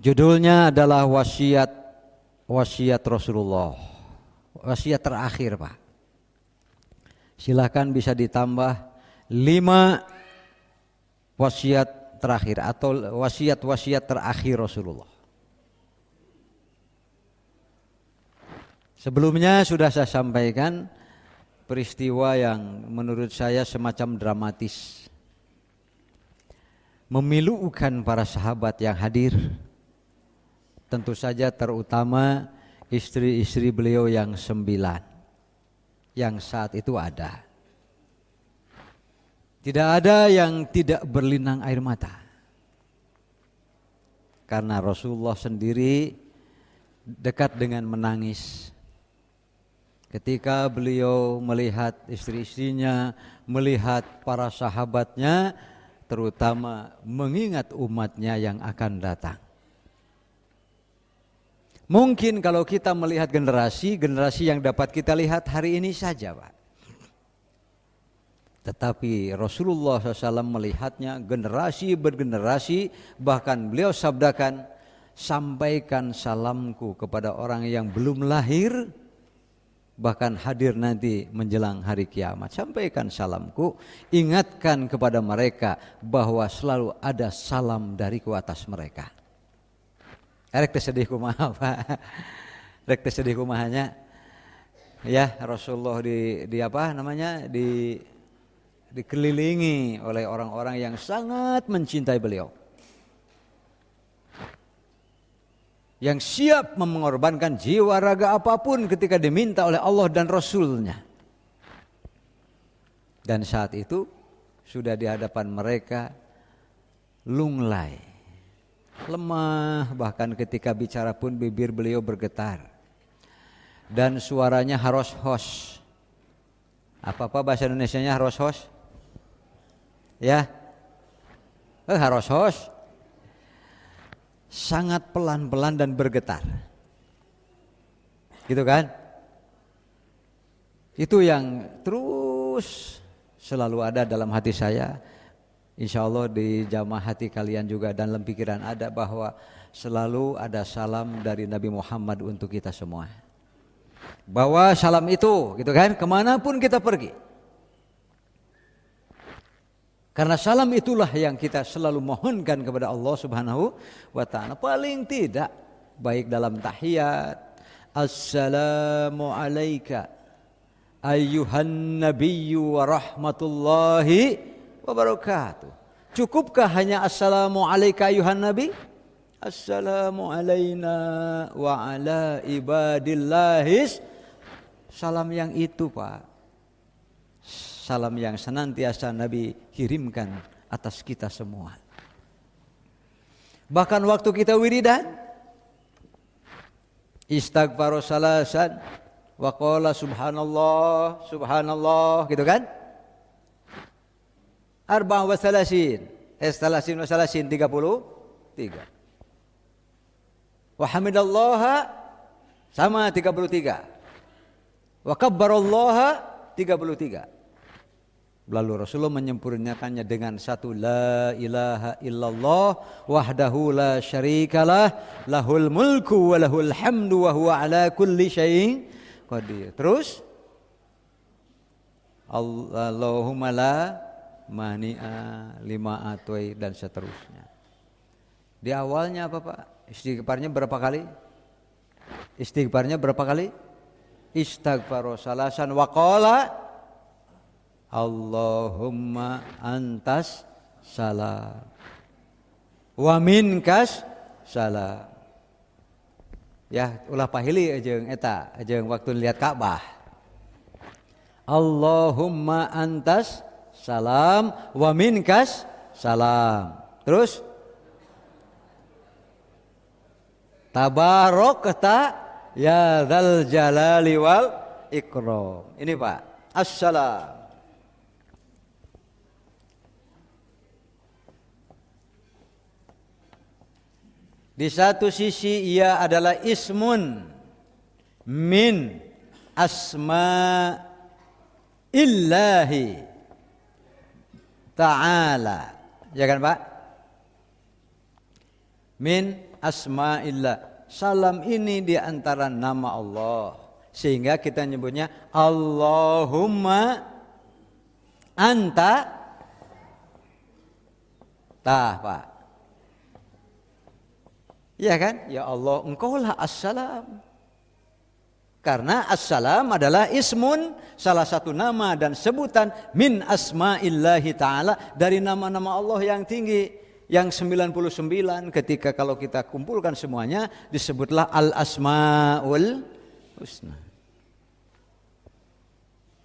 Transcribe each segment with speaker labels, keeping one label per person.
Speaker 1: Judulnya adalah wasiat Rasulullah. Wasiat terakhir, Pak. Silakan bisa ditambah 5 wasiat terakhir atau wasiat-wasiat terakhir Rasulullah. Sebelumnya sudah saya sampaikan peristiwa yang menurut saya semacam dramatis, memilukan para sahabat yang hadir, tentu saja terutama istri-istri beliau yang 9 yang saat itu ada. Tidak ada yang tidak berlinang air mata, karena Rasulullah sendiri dekat dengan menangis ketika beliau melihat istri-istrinya, melihat para sahabatnya, terutama mengingat umatnya yang akan datang. Mungkin kalau kita melihat generasi yang dapat kita lihat hari ini saja, Pak. Tetapi Rasulullah SAW melihatnya generasi bergenerasi, bahkan beliau sabdakan, sampaikan salamku kepada orang yang belum lahir, bahkan hadir nanti menjelang hari kiamat. Sampaikan salamku, ingatkan kepada mereka bahwa selalu ada salam dariku atas mereka. Rek sedih kumaha, Pak. Rek sedih kumahanya. Ya, Rasulullah dikelilingi oleh orang-orang yang sangat mencintai beliau, yang siap mengorbankan jiwa raga apapun ketika diminta oleh Allah dan Rasulnya. Dan saat itu sudah di hadapan mereka lunglai, lemah, bahkan ketika bicara pun bibir beliau bergetar dan suaranya haros-hos. Apa bahasa Indonesianya haros-hos? Ya, haros-hos, sangat pelan-pelan dan bergetar, gitu kan? Itu yang terus selalu ada dalam hati saya. Insya Allah di jamaah hati kalian juga dan dalam pikiran ada, bahwa selalu ada salam dari Nabi Muhammad untuk kita semua. Bahwa salam itu, gitu kan, kemanapun kita pergi. Karena salam itulah yang kita selalu mohonkan kepada Allah Subhanahu wa ta'ala. Paling tidak baik dalam tahiyat, assalamu alayka ayyuhan nabiyyu wa rahmatullahi wa barakatuh. Cukupkah hanya assalamu alayka ayyuhan nabi? Assalamu alayna wa ala ibadillahis. Salam yang itu, Pak, salam yang senantiasa Nabi kirimkan atas kita semua. Bahkan waktu kita wiridan, istighfar salasan wa qala subhanallah subhanallah, gitu kan? Arba' wa salasin, salasin wa salasin, 33. Wa hamidallaha sama 33. Wa kabbarallaha 33. Lalu Rasulullah menyempurnakannya dengan satu, la ilaha illallah wahdahu la syarikalah lahul mulku wa lahul hamdu wa huwa ala kulli syai'in qadir. Terus Allahumma la mani'a lima atoi dan seterusnya. Di awalnya apa, Pak? Istighfarnya berapa kali? Istighfar salasan wa qala Allahumma antas salam wa minkas salam. Ya, ulah pahili jeung eta, jeung waktu lihat Ka'bah. Allahumma antas salam wa minkas salam. Terus tabarakta ya dzal jalali wal ikram. Ini, Pak, assalam. Di satu sisi ia adalah ismun min asma'illahi ta'ala, ya kan, Pak? min asma'illah. Salam ini di antara nama Allah. Sehingga kita nyebutnya Allahumma anta. Tah, Pak. Iya kan? Ya Allah, engkaulah assalam. Karena assalam adalah ismun, salah satu nama dan sebutan min asma'illahi ta'ala, dari nama-nama Allah yang tinggi, yang 99. Ketika kalau kita kumpulkan semuanya disebutlah al-asma'ul husna.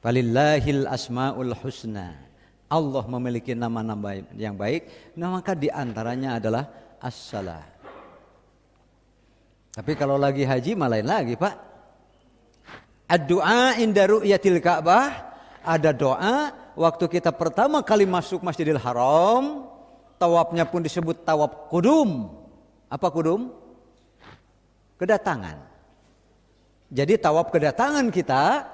Speaker 1: Walillahil asma'ul husna. Allah memiliki nama-nama yang baik, maka diantaranya adalah as-salam. Tapi kalau lagi haji malah lain lagi, Pak. Ad-du'a inda ru'yatil Ka'bah, ada doa waktu kita pertama kali masuk Masjidil Haram, tawafnya pun disebut tawaf kudum. Apa kudum? Kedatangan. Jadi tawaf kedatangan kita,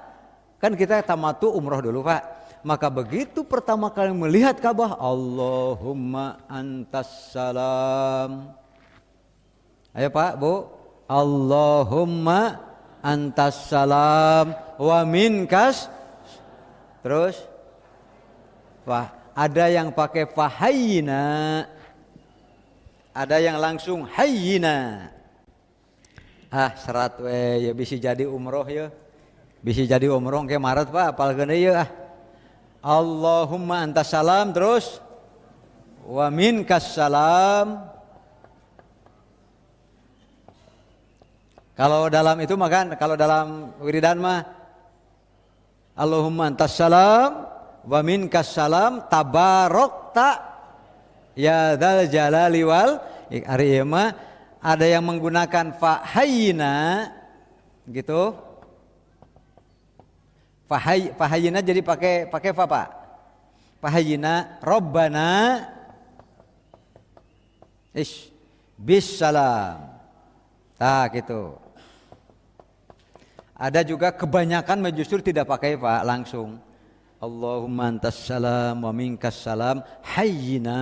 Speaker 1: kan kita tamatu umroh dulu, Pak. Maka begitu pertama kali melihat Ka'bah, Allahumma antas salam. Ayo Pak, Bu. Allahumma antas salam wa minkas. Terus wah, ada yang pakai fahayyina, ada yang langsung hayyina. Serat we ya, bisa jadi umroh ya, bisa jadi umroh ke Maret Pak, apalagi ya. Allahumma antas salam, terus wa minkas salam. Kalau dalam itu maka kalau dalam wiridan mah Allahumma antas salam wa minkas salam tabarakta ya dzal jalali wal ikram. Ada yang menggunakan fa hayyina gitu. Fa hayyina jadi pakai fa, Pak. Fa hayyina rabbana bis salam. Gitu. Ada juga kebanyakan justru tidak pakai Pak, langsung Allahumma antas salam wa minkas salam hayyina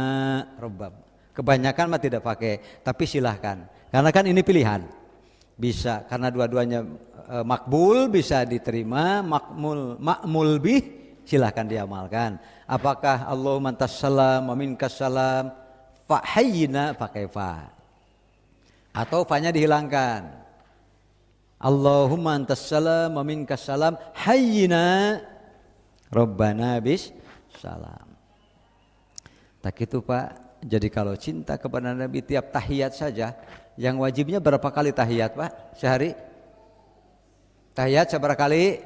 Speaker 1: rabbab. Kebanyakan mah tidak pakai, tapi silahkan. Karena kan ini pilihan. Bisa, karena dua-duanya makbul, bisa diterima, makmul bih, silahkan diamalkan. Apakah Allahumma antas salam wa minkas salam fa hayyina pakai fa, atau fa-nya dihilangkan. Allahumma antas salam wa minkas salam hayyina rabbana bis salam. Tak itu Pak. Jadi kalau cinta kepada Nabi, tiap tahiyat saja, yang wajibnya berapa kali tahiyat Pak sehari? Tahiyat seberapa kali?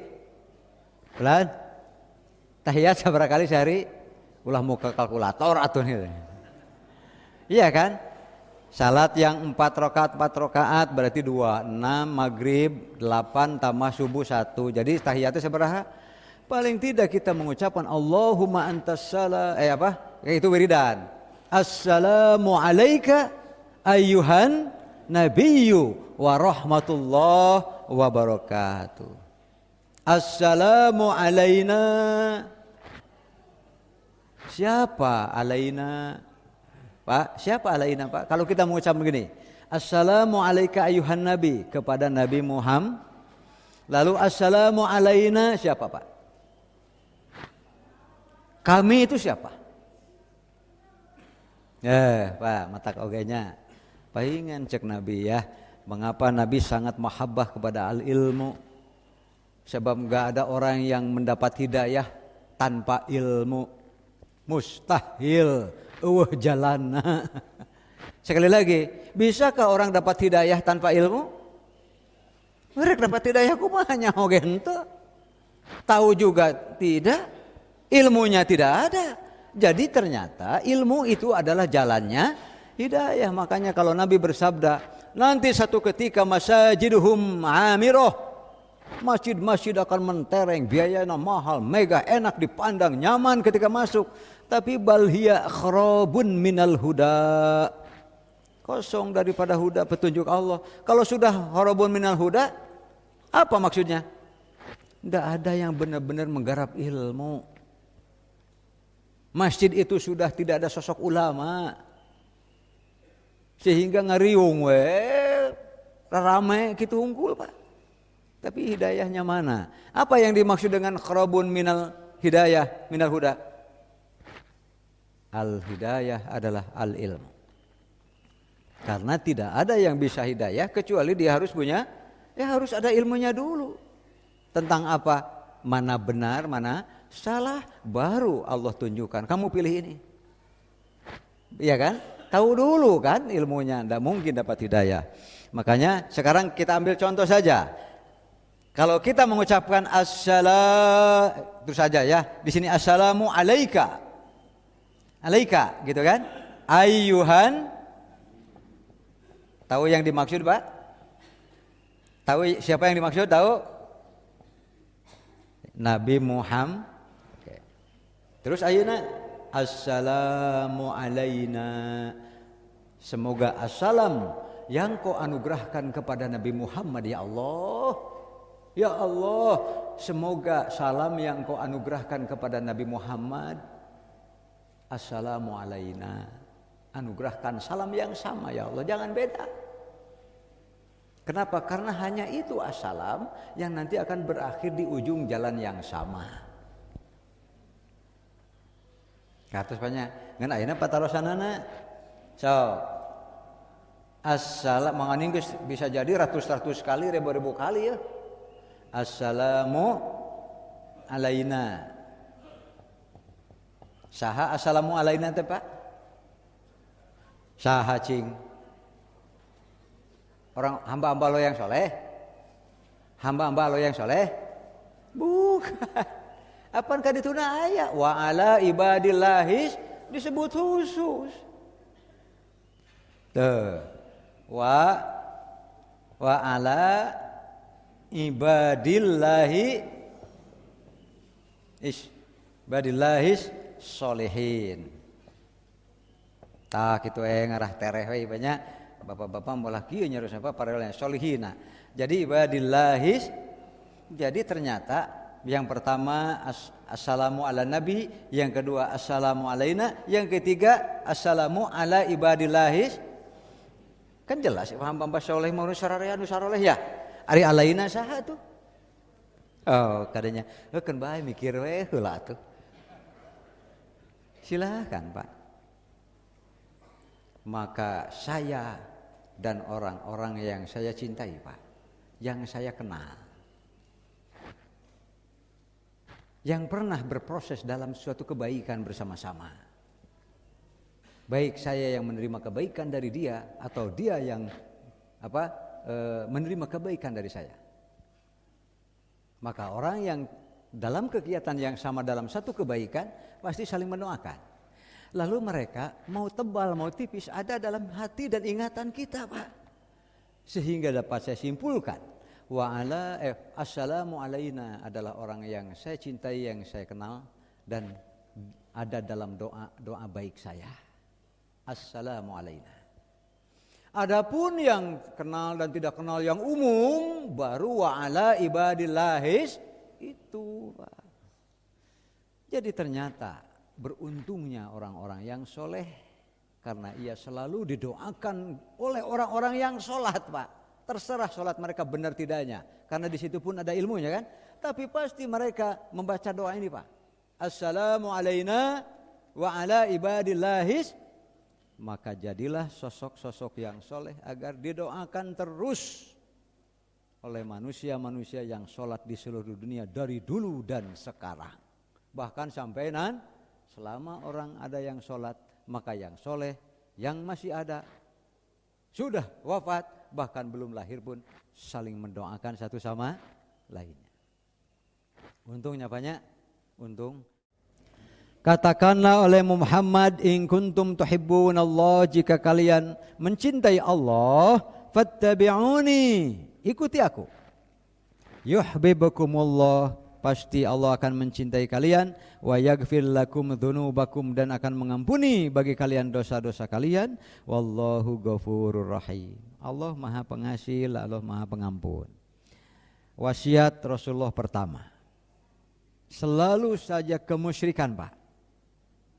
Speaker 1: Bulan? Tahiyat seberapa kali sehari? Ulah mau ke kalkulator atau nih? Iya kan? Salat yang 4 rakaat berarti 2, 6 maghrib, 8 tambah subuh 1. Jadi tahiyatnya seberapa? Paling tidak kita mengucapkan Allahumma antas salam, itu wiridan. Assalamu alayka ayyuhan nabiyyu wa rahmatullah wa barakatuh. Assalamu alayna. Siapa alayna? Pak, siapa alaina Pak? Kalau kita mengucap begini, Assalamu alayka ayuhan nabi, kepada Nabi Muhammad. Lalu Assalamu alayna siapa Pak? Kami itu siapa? Pak, mata ogenya. Palingan cek Nabi ya. Mengapa Nabi sangat mahabbah kepada al-ilmu? Sebab enggak ada orang yang mendapat hidayah tanpa ilmu. Mustahil. Jalan. Sekali lagi, bisakah orang dapat hidayah tanpa ilmu? Mereka dapat hidayah kumanya oge henteu. Tahu juga tidak, ilmunya tidak ada. Jadi ternyata ilmu itu adalah jalannya hidayah. Makanya kalau Nabi bersabda, nanti satu ketika masajiduhum amiroh, masjid-masjid akan mentereng, biayanya mahal, megah, enak dipandang, nyaman ketika masuk. Tapi balhiya kharabun minal huda, kosong daripada huda petunjuk Allah. Kalau sudah kharabun minal huda, apa maksudnya? Tidak ada yang benar-benar menggarap ilmu. Masjid itu sudah tidak ada sosok ulama. sehingga ngariung we rame gitu unggul Pak. Tapi hidayahnya mana? Apa yang dimaksud dengan qarabun minal hidayah minal huda? Al hidayah adalah al ilmu. Karena tidak ada yang bisa hidayah kecuali dia harus punya, ya harus ada ilmunya dulu. Tentang apa? Mana benar, mana salah, baru Allah tunjukkan. Kamu pilih ini. Iya kan? Tahu dulu kan ilmunya, tidak mungkin dapat hidayah. Makanya sekarang kita ambil contoh saja. Kalau kita mengucapkan itu saja ya. Di sini assalamu alaika. Alaika, gitu kan? Ayyuhan. Tahu yang dimaksud Pak? Tahu siapa yang dimaksud? Tahu? Nabi Muhammad. Oke. Terus ayeuna assalamu alaina. Semoga assalam yang kau anugerahkan kepada Nabi Muhammad ya Allah. Ya Allah, semoga salam yang kau anugerahkan kepada Nabi Muhammad. Assalamu alaina. Anugerahkan salam yang sama ya Allah, jangan beda. Kenapa? Karena hanya itu assalam yang nanti akan berakhir di ujung jalan yang sama. Katus banyak, ngan ayeuna patarosanana. So, assalam manganing bisa jadi ratus-ratus kali, ribu-ribu kali ya. Assalamu alaina. Saha assalamu alaina teh Pak? Saha cing? Orang hamba-hamba lo yang soleh? Hamba-hamba lo yang soleh? Bukan. Apaan kadituna aya? Wa ala ibadillahis disebut khusus. Tuh. Wa ala ibadillahi ibadillahis solihin. Tah kitu ngarah tereh we banyak bapak-bapak molah kieu nyaros apa parelana solihina. Jadi ibadillahis, jadi ternyata yang pertama assalamu ala nabi, yang kedua assalamu alaina, yang ketiga assalamu ala ibadillahis. Kan jelas hamba-hamba soleh mau sararea nu saroleh ya. Ari alaina saha tuh? Oh, kadanya keun bae mikir we heula tuh. Silakan Pak. Maka saya dan orang-orang yang saya cintai Pak, yang saya kenal, yang pernah berproses dalam suatu kebaikan bersama-sama, baik saya yang menerima kebaikan dari dia atau dia yang menerima kebaikan dari saya, maka orang yang dalam kegiatan yang sama dalam satu kebaikan pasti saling mendoakan. Lalu mereka mau tebal mau tipis ada dalam hati dan ingatan kita Pak. Sehingga dapat saya simpulkan assalamu alaina adalah orang yang saya cintai, yang saya kenal dan ada dalam doa baik saya. Assalamu alaina. Adapun yang kenal dan tidak kenal yang umum baru wa ala ibadillahis itu Pak. Jadi ternyata beruntungnya orang-orang yang soleh karena ia selalu didoakan oleh orang-orang yang sholat Pak. Terserah sholat mereka benar tidaknya, karena di situ pun ada ilmunya kan. Tapi pasti mereka membaca doa ini Pak. Assalamu alaina wa ala ibadillahis. Maka jadilah sosok-sosok yang soleh agar didoakan terus oleh manusia-manusia yang sholat di seluruh dunia dari dulu dan sekarang. Bahkan sampai selama orang ada yang sholat, maka yang soleh, yang masih ada, sudah wafat, bahkan belum lahir pun saling mendoakan satu sama lainnya. Untungnya banyak, untung. Katakanlah oleh Muhammad, in kuntum tuhibbunallah, jika kalian mencintai Allah, fattabi'uni, ikuti aku. Yuhibbukumullah, pasti Allah akan mencintai kalian, wa yaghfir lakum dzunubakum, dan akan mengampuni bagi kalian dosa-dosa kalian, wallahu ghafurur rahim. Allah Maha Pengasih, Allah Maha Pengampun. Wasiat Rasulullah pertama, selalu saja kemusyrikan Pak.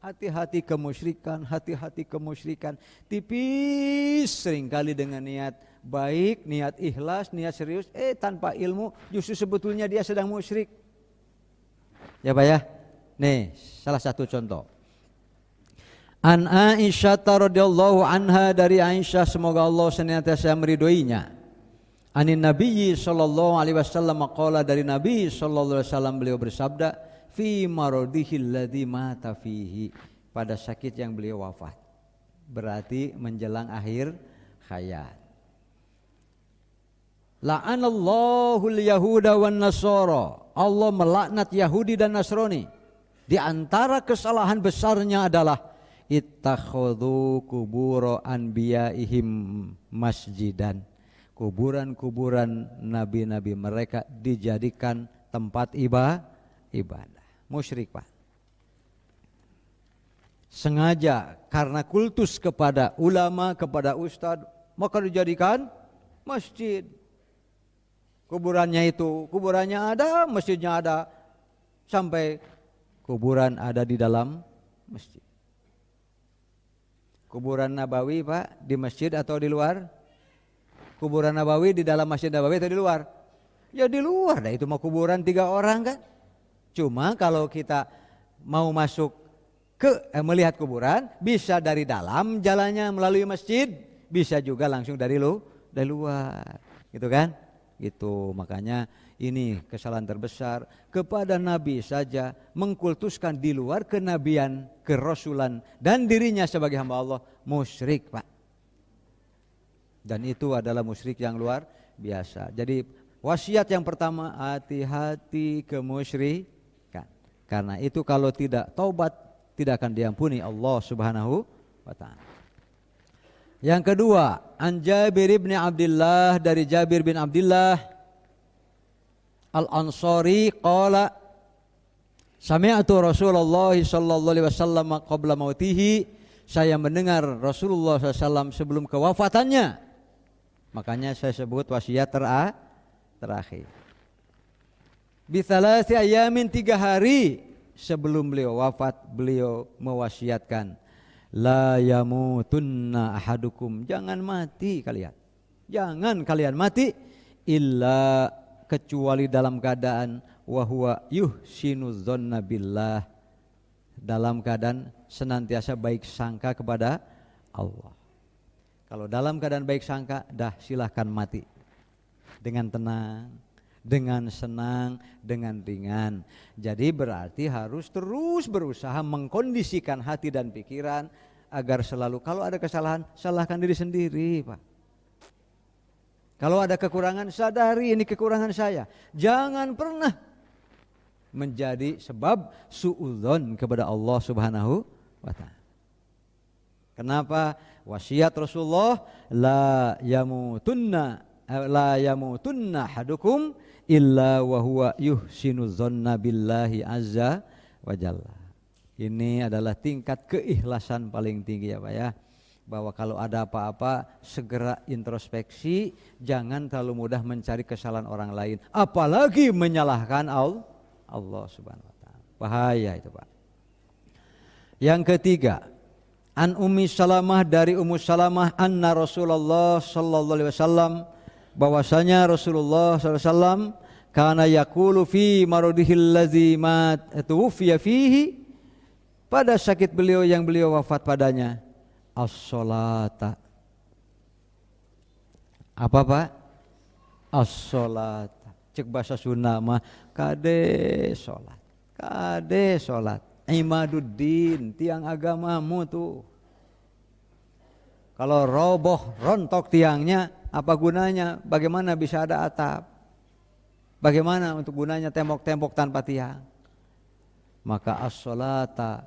Speaker 1: hati-hati kemusyrikan, hati-hati kemusyrikan. Tipis seringkali dengan niat baik, niat ikhlas, niat serius, tanpa ilmu justru sebetulnya dia sedang musyrik. Ya Pak ya. Nih, salah satu contoh. An Aisyah radhiyallahu anha, dari Aisyah semoga Allah senantiasa meridhoinya. Anin Nabi sallallahu alaihi wasallam qala, dari Nabi sallallahu alaihi wasallam beliau bersabda, fi maradihi alladzi mata fihi, pada sakit yang beliau wafat. Berarti menjelang akhir hayat. La'anallahu al-yahuda wan nasara, Allah melaknat Yahudi dan Nasrani. Di antara kesalahan besarnya adalah ittakhadhu qubur anbiyaihim masjidan, kuburan-kuburan nabi-nabi mereka dijadikan tempat ibadah. Musyrik Pak. Sengaja karena kultus kepada ulama, kepada ustadz, maka dijadikan masjid. Kuburannya ada, masjidnya ada, sampai kuburan ada di dalam masjid. Kuburan Nabawi Pak, di masjid atau di luar? Kuburan Nabawi di dalam Masjid Nabawi atau di luar? Ya di luar, itu mah kuburan 3 orang kan. Cuma kalau kita mau masuk melihat kuburan, bisa dari dalam jalannya melalui masjid, bisa juga langsung dari luar, gitu kan? Gitu, makanya ini kesalahan terbesar kepada Nabi saja, mengkultuskan di luar kenabian, kerasulan, dan dirinya sebagai hamba Allah, musyrik Pak. Dan itu adalah musyrik yang luar biasa. Jadi wasiat yang pertama, hati-hati kemusyrikan. Karena itu kalau tidak taubat, tidak akan diampuni Allah Subhanahu wa ta'ala. Yang kedua, an Jabir bin Abdullah, dari Jabir bin Abdullah Al-Ansari qala, sami'tu Rasulullah sallallahu alaihi wasallam qabla mautihi, saya mendengar Rasulullah SAW sebelum kewafatannya. Makanya saya sebut wasiat terakhir. Bithalasi ayamin, 3 hari sebelum beliau wafat, beliau mewasiatkan, la yamutunna ahadukum, jangan mati kalian. Jangan kalian mati illa, kecuali dalam keadaan wahwa yuhsinu dzanna billah, dalam keadaan senantiasa baik sangka kepada Allah. Kalau dalam keadaan baik sangka, dah silahkan mati dengan tenang, dengan senang, dengan ringan. Jadi berarti harus terus berusaha mengkondisikan hati dan pikiran agar selalu kalau ada kesalahan, salahkan diri sendiri Pak. Kalau ada kekurangan, sadari ini kekurangan saya. Jangan pernah menjadi sebab suudzon kepada Allah Subhanahu wa ta'ala. Kenapa? Wasiat Rasulullah, la yamutunna hadukum illa wa huwa yuhsinu dzanna billahi azza wa jalla. Ini adalah tingkat keikhlasan paling tinggi ya Pak ya. Bahwa kalau ada apa-apa segera introspeksi, jangan terlalu mudah mencari kesalahan orang lain, apalagi menyalahkan Allah Subhanahu wa ta'ala. Bahaya itu Pak. Yang ketiga, an Ummi Salamah, dari Ummu Salamah, anna Rasulullah sallallahu alaihi wasallam, bahwasanya Rasulullah sallallahu alaihi wasallam kana yaqulu fi maradihil ladzi tuwfiya fihi, pada sakit beliau yang beliau wafat padanya, as-salata. Apa Pak? As-salata. Cek bahasa Sunda mah kade salat. Kade salat. Imaduddin, tiang agamamu tuh. Kalau roboh, rontok tiangnya, apa gunanya? Bagaimana bisa ada atap? Bagaimana untuk gunanya tembok-tembok tanpa tiang? Maka as-salata,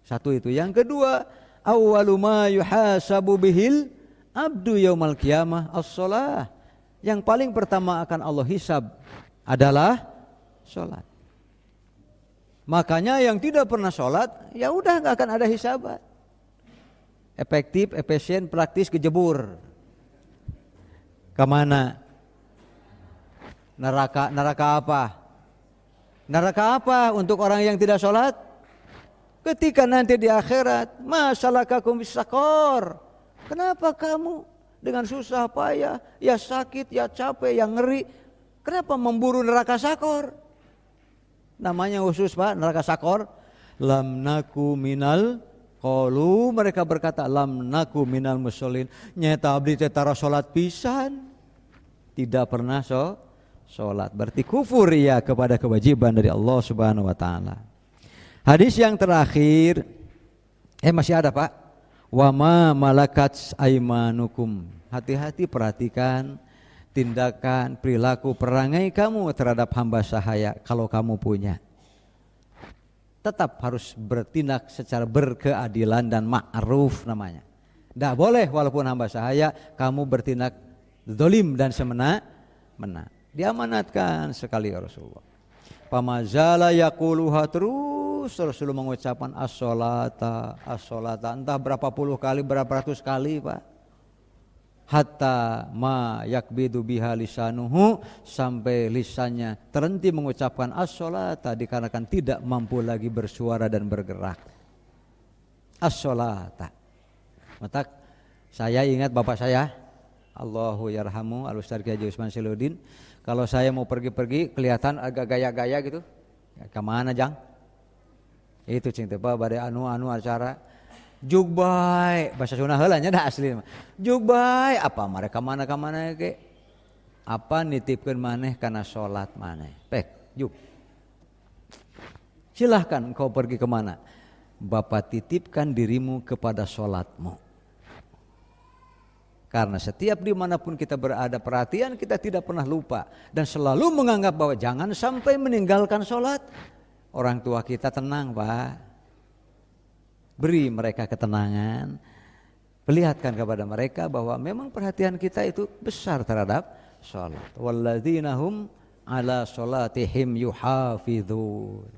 Speaker 1: satu itu. Yang kedua, awwalu ma yuhasabu bihil abdu yaumal qiyamah as-salah. Yang paling pertama akan Allah hisab adalah salat. Makanya yang tidak pernah sholat, ya udah nggak akan ada hisaban. Efektif, efisien, praktis, kejebur. Kemana? Neraka apa? Neraka apa untuk orang yang tidak sholat? Ketika nanti di akhirat, masalakakum bisaqor. Kenapa kamu dengan susah payah, ya sakit, ya capek, ya ngeri, kenapa memburu neraka sakor? Namanya khusus Pak, neraka sakor. Lam naku minal qalu, mereka berkata lam naku minal musholin. Nyata abdi teh tara salat pisan. Tidak pernah salat. Berarti kufur ya kepada kewajiban dari Allah Subhanahu wa taala. Hadis yang terakhir, masih ada Pak. Wa ma malakat aimanukum. Hati-hati perhatikan tindakan, perilaku, perangai kamu terhadap hamba sahaya kalau kamu punya. Tetap harus bertindak secara berkeadilan dan ma'ruf namanya. Tidak boleh walaupun hamba sahaya kamu bertindak zalim dan semena-mena. Diamanatkan sekali ya Rasulullah. Pamazala yaquluha, terus Rasulullah mengucapkan as-sholata, entah berapa puluh kali, berapa ratus kali Pak. Hatta ma yakbidu biha lisanuhu, sampai lisannya terhenti mengucapkan as-sholata dikarenakan tidak mampu lagi bersuara dan bergerak. As-sholata. Maka saya ingat bapak saya, Allahu yarhamu, Al-Ustaz Kiai Haji Usman Siludin, kalau saya mau pergi-pergi kelihatan agak gaya-gaya gitu, ya, kemana Jang? Itu cinta Pak, badai anu acara juk bae, bahasa Sunda heula nya da asli. Juk bae apa mereka mana ke? Apa nitipkeun maneh kana salat maneh. Pek, juk. Silahkan engkau pergi kemana? Bapak titipkan dirimu kepada salatmu. Karena setiap dimanapun kita berada, perhatian kita tidak pernah lupa dan selalu menganggap bahwa jangan sampai meninggalkan sholat. Orang tua kita tenang Pak, beri mereka ketenangan, perlihatkan kepada mereka bahwa memang perhatian kita itu besar terhadap sholat. Walladzina hum ala sholatihim yuhafidhun.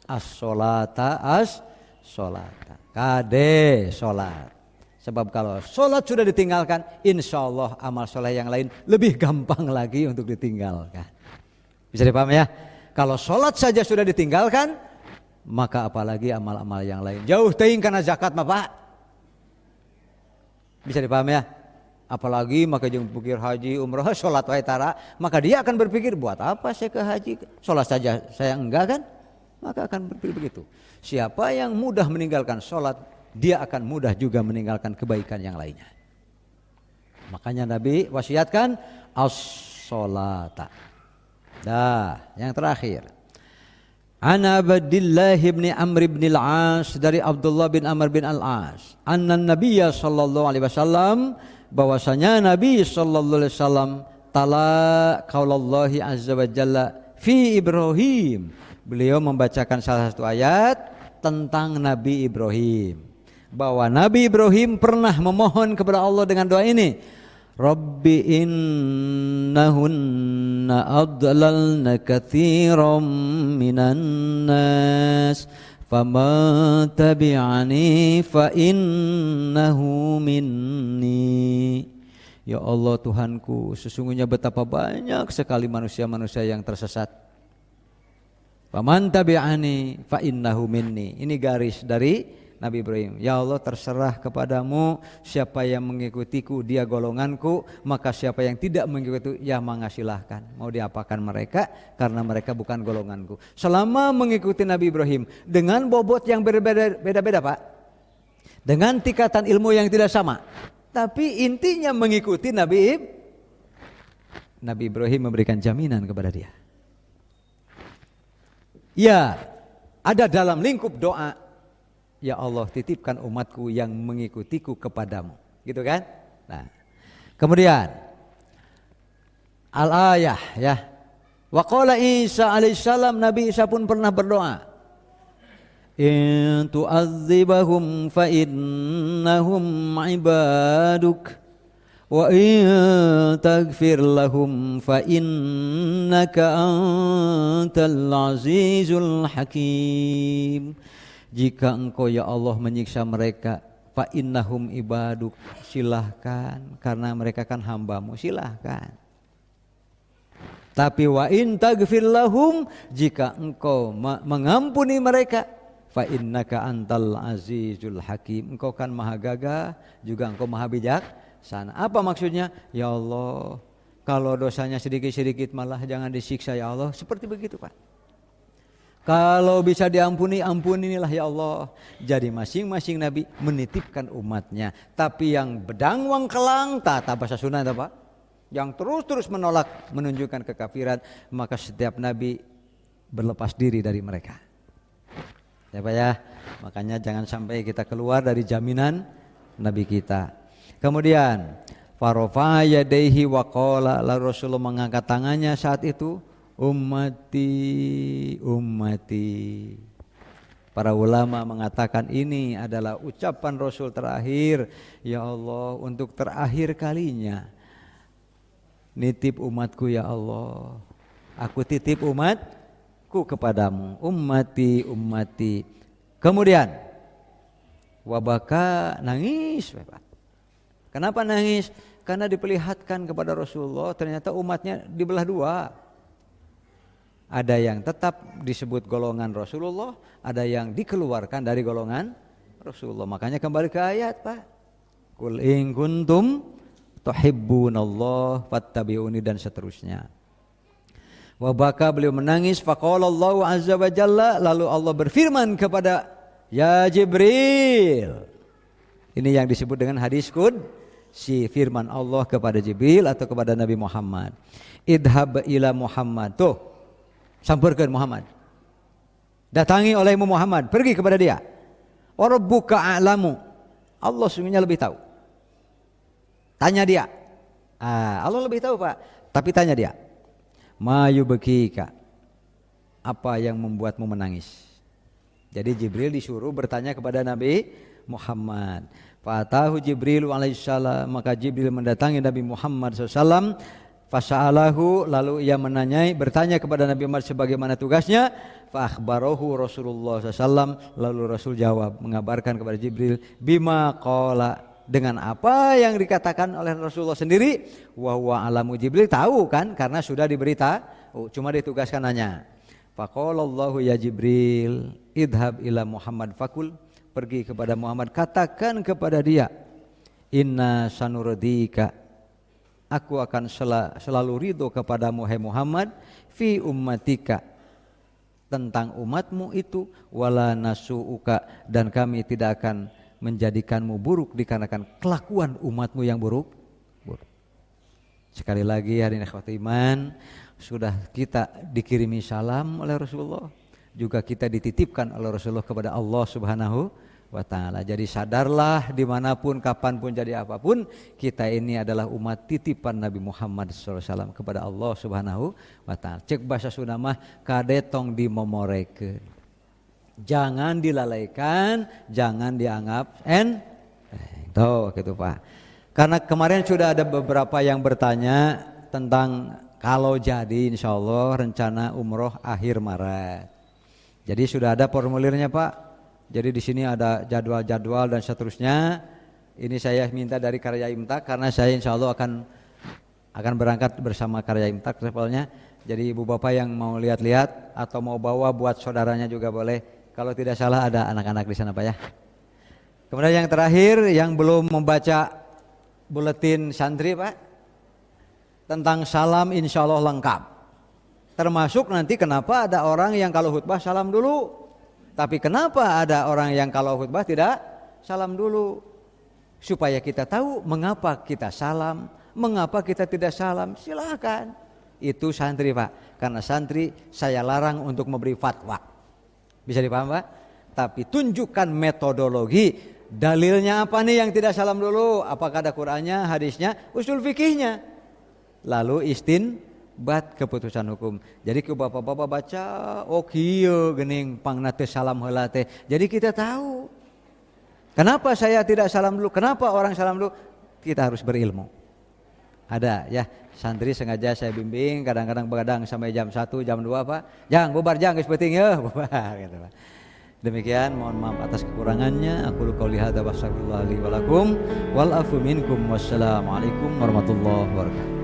Speaker 1: As-sholata as-sholata, kade sholat. Sebab kalau sholat sudah ditinggalkan, insya Allah amal soleh yang lain lebih gampang lagi untuk ditinggalkan. Bisa dipahami ya? Kalau sholat saja sudah ditinggalkan, maka apalagi amal-amal yang lain. Jauh teuing kana zakat mah Pak. Bisa dipahami ya? Apalagi maka jeung pikir haji, umrah, sholat wae tara, maka dia akan berpikir buat apa saya ke haji? Sholat saja saya enggak kan? Maka akan berpikir begitu. Siapa yang mudah meninggalkan sholat, dia akan mudah juga meninggalkan kebaikan yang lainnya. Makanya Nabi wasiatkan as-sholata. Dah, yang terakhir. An Abdillah bin Amr bin al-As, dari Abdullah bin Amr bin al-As, anna Nabiyya sallallahu alaihi wasallam, bahwasanya Nabi sallallahu alaihi wasallam tala qaulallahi azza wa jalla fi Ibrahim. Beliau membacakan salah satu ayat tentang Nabi Ibrahim. Bahwa Nabi Ibrahim pernah memohon kepada Allah dengan doa ini, Rabbi innahunna adlalna katsiran minan nas faman tabi'ani fa innahu minni. Ya Allah Tuhanku, sesungguhnya betapa banyak sekali manusia-manusia yang tersesat. Faman tabi'ani fa innahu minni. Ini garis dari Nabi Ibrahim. Ya Allah, terserah kepadamu, siapa yang mengikutiku dia golonganku, maka siapa yang tidak mengikutiku ya silahkan, mau diapakan mereka, karena mereka bukan golonganku. Selama mengikuti Nabi Ibrahim dengan bobot yang berbeda-beda Pak, dengan tingkatan ilmu yang tidak sama, tapi intinya mengikuti Nabi Ibrahim memberikan jaminan kepada dia. Ya, ada dalam lingkup doa, ya Allah titipkan umatku yang mengikutiku kepadamu, gitu kan? Nah, kemudian al-ayah ya. Wa qala Isa alaihissalam, Nabi Isa pun pernah berdoa, in tu'adzibahum fa innahum ibaduk wa in taghfir lahum fa innaka antal azizul hakim. Jika engkau ya Allah menyiksa mereka, fa innahum ibaduk, silahkan, karena mereka kan hambamu, silahkan. Tapi wa in taghfir lahum, jika engkau mengampuni mereka, fa innaka antal azizul hakim. Engkau kan maha gagah, juga engkau maha bijaksana. Apa maksudnya? Ya Allah, kalau dosanya sedikit-sedikit malah jangan disiksa ya Allah. Seperti begitu Pak. Kalau bisa diampuni, ampunilah ya Allah. Jadi masing-masing Nabi menitipkan umatnya. Tapi yang bedang wang kelang, tata bahasa Sunda itu Pak, yang terus-terus menolak, menunjukkan kekafiran, maka setiap Nabi berlepas diri dari mereka. Ya Pak ya, makanya jangan sampai kita keluar dari jaminan Nabi kita. Kemudian, farofa yadaihi wa qala, lalu Rasulullah mengangkat tangannya saat itu, ummati, ummati. Para ulama mengatakan ini adalah ucapan Rasul terakhir. Ya Allah, untuk terakhir kalinya nitip umatku ya Allah. Aku titip umatku kepadamu. Ummati, ummati. Kemudian wabaka, nangis. Kenapa nangis? Karena diperlihatkan kepada Rasulullah ternyata umatnya dibelah dua. Ada yang tetap disebut golongan Rasulullah, ada yang dikeluarkan dari golongan Rasulullah. Makanya kembali ke ayat Pak, Qul in kuntum tuhibbunallah fattabi'uni, dan seterusnya. Wabaka, beliau menangis. Faqala Allahu azza wa jalla, lalu Allah berfirman kepada ya Jibril. Ini yang disebut dengan hadis qudsi, firman Allah kepada Jibril atau kepada Nabi Muhammad. Idhab ila Muhammad, tuh samparkan Muhammad, datangi olehmu Muhammad, pergi kepada dia. Wa rabbuka a'lamu, Allah sungguhnya lebih tahu. Tanya dia. Allah lebih tahu Pak, tapi tanya dia. Ma yubkika, apa yang membuatmu menangis? Jadi Jibril disuruh bertanya kepada Nabi Muhammad. Fatahu Jibril alaihissalam, maka Jibril mendatangi Nabi Muhammad SAW. Fasa'alahu, lalu ia bertanya kepada Nabi Muhammad sebagaimana tugasnya. Fa'akhbarahu Rasulullah SAW, lalu Rasul jawab, mengabarkan kepada Jibril, bima qala, dengan apa yang dikatakan oleh Rasulullah sendiri. Wa huwa alamu, Jibril tahu kan, karena sudah diberita, cuma ditugaskan nanya. Faqala Allahu ya Jibril, idhab ila Muhammad fakul, pergi kepada Muhammad, katakan kepada dia, inna sanurdika, aku akan selalu ridho kepadamu hai Muhammad, fi ummatika, tentang umatmu itu, wala nasu'uka, dan kami tidak akan menjadikanmu buruk dikarenakan kelakuan umatmu yang buruk. Sekali lagi hadirin ikhwati iman, sudah kita dikirimi salam oleh Rasulullah, juga kita dititipkan oleh Rasulullah kepada Allah Subhanahu wa ta'ala. Jadi sadarlah, dimanapun kapanpun jadi apapun, kita ini adalah umat titipan Nabi Muhammad SAW kepada Allah Subhanahu wa ta'ala. Cek bahasa Sunda mah kadetong dimomorekeun, jangan dilalaikan, jangan dianggap tuh gitu Pak. Karena kemarin sudah ada beberapa yang bertanya tentang kalau jadi insya Allah rencana umroh akhir Maret. Jadi sudah ada formulirnya Pak. Jadi di sini ada jadwal-jadwal dan seterusnya. Ini saya minta dari Karya Imtak karena saya insya Allah akan berangkat bersama Karya Imtak travelnya. Jadi ibu bapak yang mau lihat-lihat atau mau bawa buat saudaranya juga boleh. Kalau tidak salah ada anak-anak di sana Pak ya. Kemudian yang terakhir yang belum membaca buletin santri Pak, tentang salam insya Allah lengkap. Termasuk nanti kenapa ada orang yang kalau khutbah salam dulu. Tapi kenapa ada orang yang kalau khutbah tidak salam dulu? Supaya kita tahu mengapa kita salam, mengapa kita tidak salam. Silakan. Itu santri Pak. Karena santri saya larang untuk memberi fatwa. Bisa dipaham Pak? Tapi tunjukkan metodologi. Dalilnya apa nih yang tidak salam dulu? Apakah ada Qur'annya, hadisnya, usul fikihnya? Lalu istinbat keputusan hukum. Jadi ke bapak-bapak baca, oh kieu geuning pangna teu salam heula teh. Jadi kita tahu. Kenapa saya tidak salam dulu? Kenapa orang salam dulu? Kita harus berilmu. Ada ya, santri sengaja saya bimbing, kadang-kadang begadang sampai jam 1, jam 2 Pak. Jang, bubar jang geus penting ya, bubar gitu Pak. Demikian, mohon maaf atas kekurangannya. Aku qouli hadza wa astaghfirullah li wa lakum wal afu minkum. Wassalamualaikum warahmatullahi wabarakatuh.